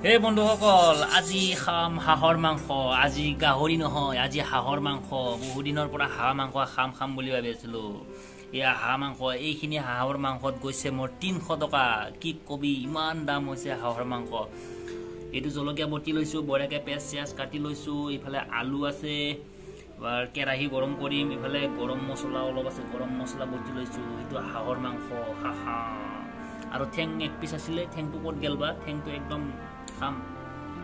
হে বন্ধুসকল, আজি খাম হাঁহৰ মাংস। আজি গাহৰি নহয়, আজি হাঁহৰ মাংস। বহুদিনৰ পৰা হাঁহ মাংস খাম বুলি ভাবি আছিলোঁ। এয়া হাঁহ মাংস। এইখিনি হাঁহৰ মাংসত গৈছে মোৰ 300 টকা। কি কবি, ইমান দাম হৈছে হাঁহৰ মাংস। এইটো জলকীয়া বটি লৈছোঁ, বঢ়িয়াকৈ পিঁয়াজ কাটি লৈছোঁ। ইফালে আলু আছে, কেৰাহী গৰম কৰিম। ইফালে গৰম মছলা অলপ আছে, গৰম মছলা বটি লৈছোঁ। এইটো হাঁহৰ মাংস। হা আৰু ঠেং এক পিচ আছিলে, ঠেংটো ক'ত গেল বা? ঠেংটো একদম খাম।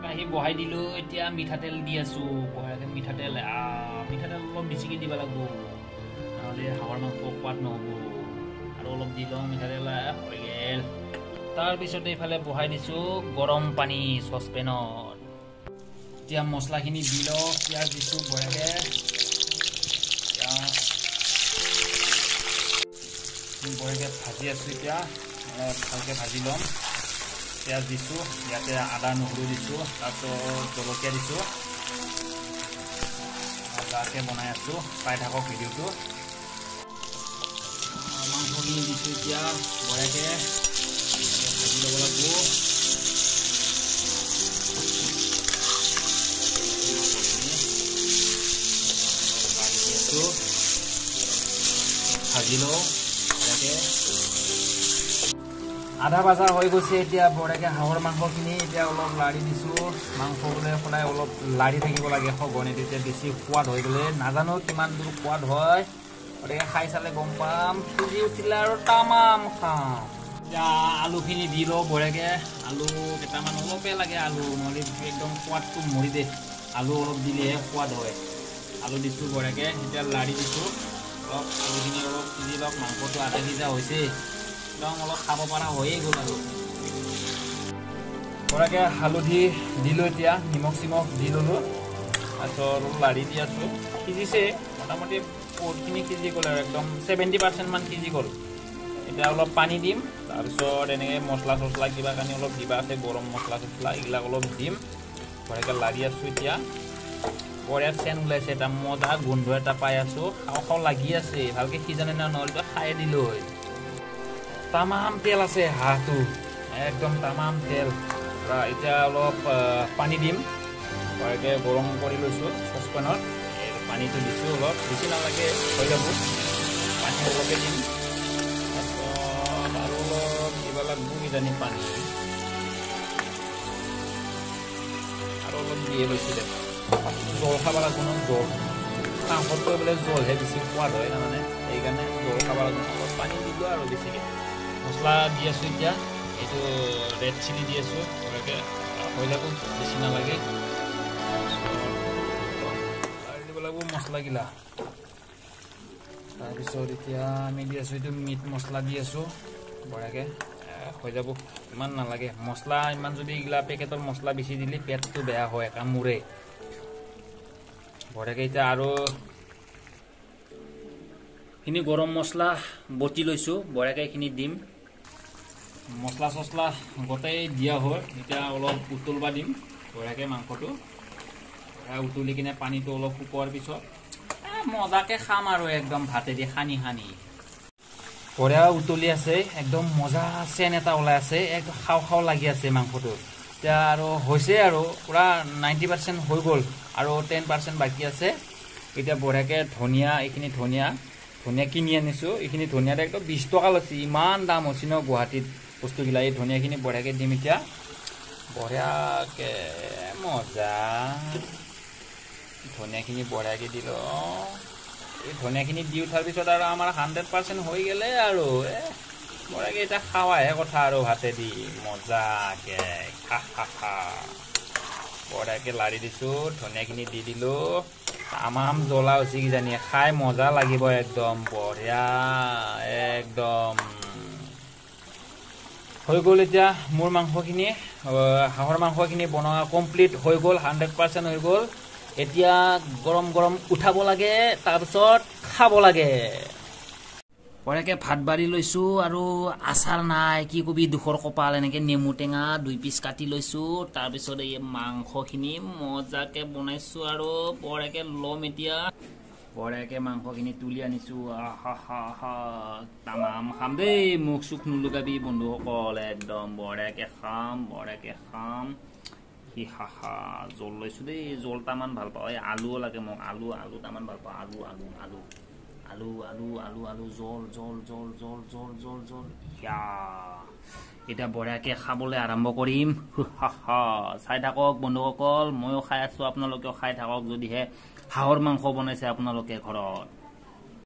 কাঢ়ি বহাই দিলোঁ। এতিয়া মিঠাতেল দি আছোঁ। বঢ়িয়াকৈ মিঠাতেল অলপ বেছিকৈ দিব লাগিব, নহ'লে হাঁহৰ মাংস সোৱাদ নহ'ব। আৰু অলপ দি লওঁ মিঠাতেল, হৈ গ'ল। তাৰপিছতে এইফালে বহাই দিছোঁ গৰম পানী চচপেনত। এতিয়া মছলাখিনি দি লওঁ। পিঁয়াজ দিছোঁ বঢ়িয়াকৈ, বঢ়িয়াকৈ ভাজি আছোঁ। এতিয়া ভালকৈ ভাজি ল'ম। পিঁয়াজ দিছোঁ, ইয়াতে আদা নহৰু দিছোঁ, তাৰপিছত জলকীয়া দিছোঁ। মজাকৈ বনাই আছোঁ, চাই থাকক ভিডিঅ'টো। মাংসখিনি দিছোঁ এতিয়া বঢ়িয়াকৈ ভাজি ল'ব লাগিব। ভাজি লওঁ বঢ়িয়াকৈ। আধা ভাজা হৈ গৈছে। এতিয়া বঢ়িয়াকৈ হাঁহৰ মাংসখিনি এতিয়া অলপ লাৰি দিছোঁ। মাংস বোলে সদায় অলপ লাৰি থাকিব লাগে সঘনে, তেতিয়া বেছি সোৱাদ হৈ গ'লে। নাজানো কিমান দূৰ সোৱাদ হয়, গতিকে খাই চালে গম পাম। সিজি উঠিলে আৰু তামাম খাম। এতিয়া আলুখিনি দি লওঁ বঢ়িয়াকৈ। আলু কেইটামান অলপে লাগে, আলু নহ'লে একদম সোৱাদটো মৰি দিয়ে। আলু অলপ দিলেহে সোৱাদ হয়। আলু দিছোঁ বঢ়িয়াকৈ। এতিয়া লাৰি দিছোঁ অলপ। আলুখিনি অলপ সিজি লওক। মাংসটো আধা সিজা হৈছে, একদম অলপ খাব পৰা হৈয়ে গ'ল আৰু। বঢ়িয়াকৈ হালধি দিলোঁ, এতিয়া নিমখ চিমখ দি ল'লোঁ। তাৰপিছত অলপ লাৰি দি আছোঁ। সিজিছে মোটামুটি, বহুতখিনি সিজি গ'ল আৰু একদম 70% মান সিজি গ'ল। এতিয়া অলপ পানী দিম। তাৰপিছত এনেকৈ মছলা চছলা কিবা কানি অলপ দিবা আছে, গৰম মছলা চছলা এইবিলাক অলপ দিম। বঢ়িয়াকৈ লাৰি আছোঁ। এতিয়া বঢ়িয়া চেণ্ট ওলাইছে, এটা মজা গোন্ধ এটা পাই আছোঁ। খাওঁ লাগি আছে। ভালকৈ সিজানে না, নহ'লেতো খায়ে দিলোঁ হয়। তামাম তেল আছে হাঁহটো, একদম তামাম তেল। এতিয়া অলপ পানী দিম। বঢ়িয়াকৈ গৰম কৰি লৈছোঁ চচপেনত। পানীটো দিছোঁ অলপ, বেছি নালাগে, হৈ যাব। পানী অলপে দিম। তাৰপিছত আৰু অলপ দিব লাগিব কিজানি পানী, আৰু অলপ দিয়ে লৈছিলে। জল খাব লাগিব ন, জল মাংসতকৈ বোলে জলহে বেছি সোৱাদ হয়, তাৰমানে সেইকাৰণে জল খাব লাগিব। অলপ পানী দিলোঁ আৰু বেছিকৈ। মছলা দি আছোঁ এতিয়া। এইটো ৰেড চিলি দি আছোঁ বঢ়িয়াকৈ, হৈ যাব, বেছি নালাগে। আৰু দিব লাগিব মছলাগিলা। তাৰপিছত এতিয়া আমি দি আছোঁ এইটো মিট মছলা দি আছোঁ বঢ়িয়াকৈ, হৈ যাব, ইমান নালাগে মছলা। ইমান যদি এইগিলা পেকেটৰ মছলা বেছি দিলে পেটটো বেয়া হয়, কামোৰে বঢ়িয়াকৈ। এতিয়া আৰু এইখিনি গৰম মছলা বটি লৈছোঁ বঢ়িয়াকৈ, এইখিনি দিম। মছলা চছলা গোটেই দিয়া হয়। এতিয়া অলপ উতলবা দিম বঢ়িয়াকৈ মাংসটো। উতলি কিনে পানীটো অলপ শুকোৱাৰ পিছত মজাকৈ খাম আৰু একদম ভাতেদি সানি বঢ়িয়া উতলি আছে, একদম মজা চেন এটা ওলাই আছে, একদম খাওঁ লাগি আছে মাংসটো। এতিয়া আৰু হৈছে আৰু পূৰা 90% হৈ গ'ল, আৰু 10% বাকী আছে। এতিয়া বঢ়িয়াকৈ ধনিয়া, এইখিনি ধনিয়া কিনি আনিছোঁ। এইখিনি ধনিয়াত একদম 20 টকা লৈছে। ইমান দাম হৈছে ন গুৱাহাটীত বস্তুবিলাক। এই ধনিয়াখিনি বঢ়িয়াকৈ দিম এতিয়া, বঢ়িয়াকৈ মজা। ধনিয়াখিনি বঢ়িয়াকৈ দিলোঁ। এই ধনিয়াখিনি দি উঠাৰ পিছত আৰু আমাৰ 100% হৈ গ'লে আৰু বঢ়িয়াকৈ এতিয়া খাৱাহে কথা আৰু ভাতেদি মজাকৈ খা। বঢ়িয়াকৈ লাৰি দিছোঁ, ধনিয়াখিনি দি দিলোঁ। তামাম জ্বলা হৈছে কিজানি, খাই মজা লাগিব একদম বঢ়িয়া, একদম হৈ গ'ল। এতিয়া মোৰ মাংসখিনি, হাঁহৰ মাংসখিনি বনোৱা কমপ্লিট হৈ গ'ল, 100% হৈ গ'ল। এতিয়া গৰম উঠাব লাগে, তাৰপিছত খাব লাগে। বঢ়িয়াকৈ ভাত বাঢ়ি লৈছোঁ, আৰু আচাৰ নাই, কি কবি দুখৰ কপাল। এনেকৈ নেমু টেঙা 2 পিচ কাটি লৈছোঁ। তাৰপিছত এই মাংসখিনি মজাকৈ বনাইছোঁ, আৰু বঢ়িয়াকৈ ল'ম এতিয়া। বঢ়িয়াকৈ মাংসখিনি তুলি আনিছোঁ। তামাম খাম দেই, মুখ চুখ নুলুকাবি বন্ধুসকল, একদম বঢ়িয়াকৈ খাম। ই হা জল লৈছো দেই জল তামান ভাল পাওঁ এই আলুও লাগে মোক আলু তামান ভাল পাওঁ আলু জল ইয়া এতিয়া বঢ়িয়াকে খাবলৈ আৰম্ভ কৰিম চাই থাকক বন্ধুসকল ময়ো খাই আছো আপোনালোকেও খাই থাকক যদিহে হাঁহৰ মাংস বনাইছে আপোনালোকে ঘৰত